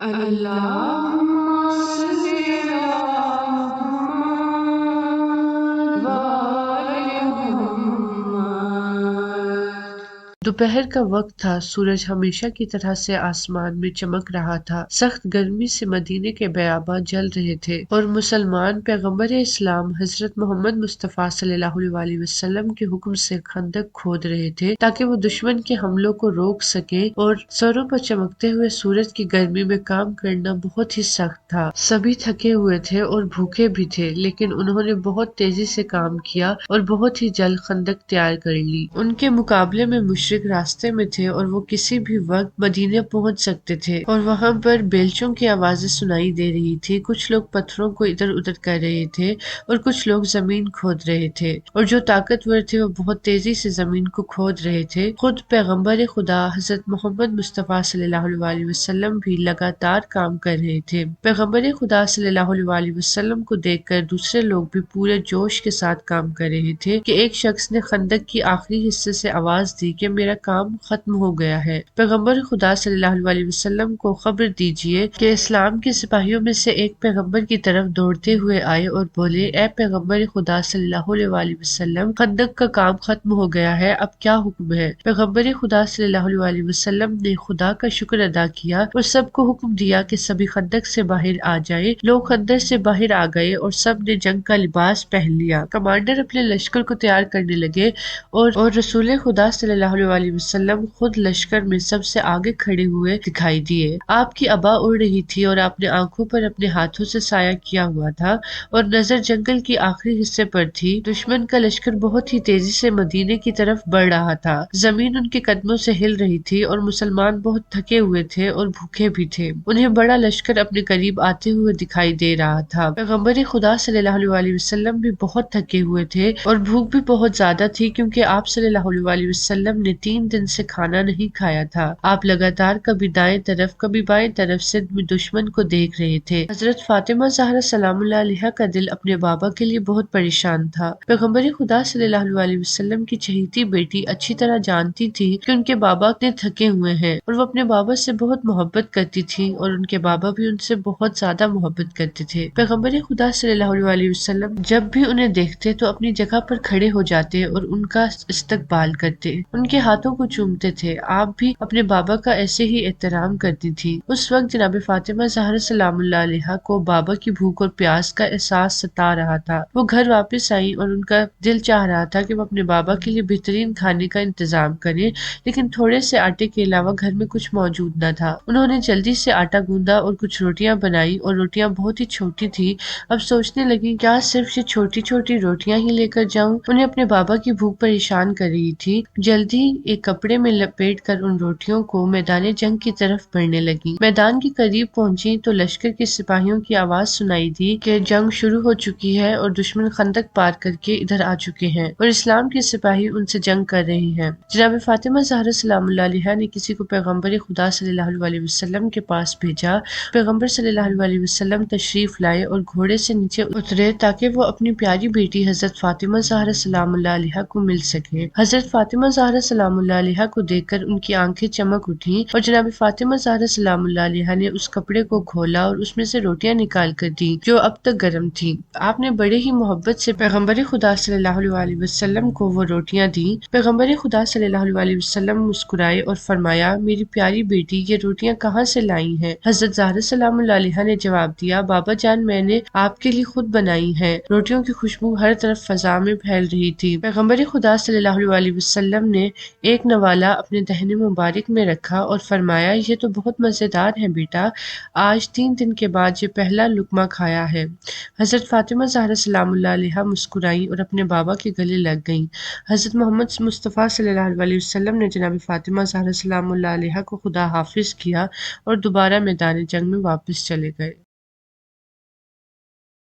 اللهم صل على محمد وآل محمد۔ دوپہر کا وقت تھا، سورج ہمیشہ کی طرح سے آسمان میں چمک رہا تھا۔ سخت گرمی سے مدینے کے بیاباں جل رہے تھے اور مسلمان پیغمبر اسلام حضرت محمد مصطفیٰ صلی اللہ علیہ وسلم کے حکم سے خندق کھود رہے تھے تاکہ وہ دشمن کے حملوں کو روک سکیں، اور سروں پر چمکتے ہوئے سورج کی گرمی میں کام کرنا بہت ہی سخت تھا۔ سبھی تھکے ہوئے تھے اور بھوکے بھی تھے، لیکن انہوں نے بہت تیزی سے کام کیا اور بہت ہی جلد خندق تیار کر لی۔ ان کے مقابلے میں مشرک راستے میں تھے اور وہ کسی بھی وقت مدینے پہنچ سکتے تھے، اور وہاں پر بیلچوں کی آوازیں سنائی دے رہی تھی۔ کچھ لوگ پتھروں کو ادھر ادھر کر رہے تھے اور کچھ لوگ زمین کھود رہے تھے، اور جو طاقتور تھے وہ بہت تیزی سے زمین کو کھود رہے تھے۔ خود پیغمبر خدا حضرت محمد مصطفیٰ صلی اللہ علیہ وسلم بھی لگاتار کام کر رہے تھے۔ پیغمبر خدا صلی اللہ علیہ وسلم کو دیکھ کر دوسرے لوگ بھی پورے جوش کے ساتھ کام کر رہے تھے کہ ایک شخص نے خندق کی آخری حصے سے آواز دی کہ میرا کام ختم ہو گیا ہے۔ پیغمبر خدا صلی اللہ علیہ وسلم کو خبر دیجئے کہ اسلام کے سپاہیوں میں سے ایک پیغمبر کی طرف دوڑتے ہوئے آئے اور بولے، اے پیغمبر خدا صلی اللہ علیہ وسلم، خندق کا کام ختم ہو گیا ہے، اب کیا حکم ہے؟ پیغمبر خدا صلی اللہ علیہ وسلم نے خدا کا شکر ادا کیا اور سب کو حکم دیا کہ سبھی خندق سے باہر آ جائیں۔ لوگ خندق سے باہر آ گئے اور سب نے جنگ کا لباس پہن لیا۔ کمانڈر اپنے لشکر کو تیار کرنے لگے اور رسول خدا صلی اللہ علیہ وسلم خود لشکر میں سب سے آگے کھڑے ہوئے دکھائی دیے۔ آپ کی عبا اڑ رہی تھی اور آپ نے آنکھوں پر اپنے ہاتھوں سے سایہ کیا ہوا تھا اور نظر جنگل کی آخری حصے پر تھی۔ دشمن کا لشکر بہت ہی تیزی سے مدینے کی طرف بڑھ رہا تھا۔ زمین ان کے قدموں سے ہل رہی تھی اور مسلمان بہت تھکے ہوئے تھے اور بھوکے بھی تھے۔ انہیں بڑا لشکر اپنے قریب آتے ہوئے دکھائی دے رہا تھا۔ پیغمبر خدا صلی اللہ علیہ وسلم بھی بہت تھکے ہوئے تھے اور بھوک بھی بہت زیادہ تھی، کیونکہ آپ صلی اللہ علیہ وسلم نے 3 دن سے کھانا نہیں کھایا تھا۔ آپ لگاتار کبھی دائیں طرف کبھی بائیں طرف سے دشمن کو دیکھ رہے تھے۔ حضرت فاطمہ زہرا سلام اللہ علیہا کا دل اپنے بابا کے لیے بہت پریشان تھا۔ پیغمبر خدا صلی اللہ علیہ وسلم کی چہیتی بیٹی اچھی طرح جانتی تھی کہ ان کے بابا اتنے تھکے ہوئے ہیں، اور وہ اپنے بابا سے بہت محبت کرتی تھی اور ان کے بابا بھی ان سے بہت زیادہ محبت کرتے تھے۔ پیغمبر خدا صلی اللہ علیہ وسلم جب بھی انہیں دیکھتے تو اپنی جگہ پر کھڑے ہو جاتے اور ان کا استقبال کرتے، ان کے ہاتھوں کو چومتے تھے۔ آپ بھی اپنے بابا کا ایسے ہی احترام کرتی تھی۔ اس وقت جناب فاطمہ زہرا سلام اللہ علیہا کو بابا کی بھوک اور پیاس کا احساس ستا رہا تھا۔ وہ گھر واپس آئیں اور ان کا دل چاہ رہا تھا کہ وہ اپنے بابا کے لیے بہترین کھانے کا انتظام کریں، لیکن تھوڑے سے آٹے کے علاوہ گھر میں کچھ موجود نہ تھا۔ انہوں نے جلدی سے آٹا گوندا اور کچھ روٹیاں بنائی، اور روٹیاں بہت ہی چھوٹی تھی۔ اب سوچنے لگی، کیا صرف یہ چھوٹی چھوٹی روٹیاں ہی لے کر جاؤں؟ انہیں اپنے بابا کی بھوک پریشان کر رہی تھی۔ جلدی ایک کپڑے میں لپیٹ کر ان روٹیوں کو میدان جنگ کی طرف بڑھنے لگی۔ میدان کے قریب پہنچی تو لشکر کے سپاہیوں کی آواز سنائی دی کہ جنگ شروع ہو چکی ہے اور دشمن خندق پار کر کے ادھر آ چکے ہیں اور اسلام کے سپاہی ان سے جنگ کر رہے ہیں۔ جناب فاطمہ زہرا سلام اللہ علیہا نے کسی کو پیغمبر خدا صلی اللہ علیہ وسلم کے پاس بھیجا۔ پیغمبر صلی اللہ علیہ وسلم تشریف لائے اور گھوڑے سے نیچے اترے تاکہ وہ اپنی پیاری بیٹی حضرت فاطمہ زہرا سلام اللہ علیہا کو مل سکے۔ حضرت فاطمہ زہرا سلام اللہ علیہا کو دیکھ کر ان کی آنکھیں چمک اٹھیں، اور جناب فاطمہ زہرا سلام اللہ علیہا نے اس کپڑے کو کھولا اور اس میں سے روٹیاں نکال کر دی جو اب تک گرم تھی۔ آپ نے بڑے ہی محبت سے پیغمبر خدا صلی اللہ علیہ وسلم کو وہ روٹیاں دیں۔ پیغمبر خدا صلی اللہ علیہ وسلم مسکرائے اور فرمایا، میری پیاری بیٹی، یہ روٹیاں کہاں سے لائی ہیں؟ حضرت زہرا سلام اللہ علیہا نے جواب دیا، بابا جان، میں نے آپ کے لیے خود بنائی ہیں۔ روٹیوں کی خوشبو ہر طرف فضا میں پھیل رہی تھی۔ پیغمبر خدا صلی اللہ علیہ وسلم نے ایک نوالا اپنے دہنے مبارک میں رکھا اور فرمایا، یہ تو بہت مزیدار ہے بیٹا، آج 3 دن کے بعد یہ پہلا لقمہ کھایا ہے۔ حضرت فاطمہ زہرا سلام اللہ علیہا مسکرائیں اور اپنے بابا کے گلے لگ گئیں۔ حضرت محمد مصطفیٰ صلی اللہ علیہ وسلم نے جناب فاطمہ زہرا سلام اللہ علیہا کو خدا حافظ کیا اور دوبارہ میدان جنگ میں واپس چلے گئے۔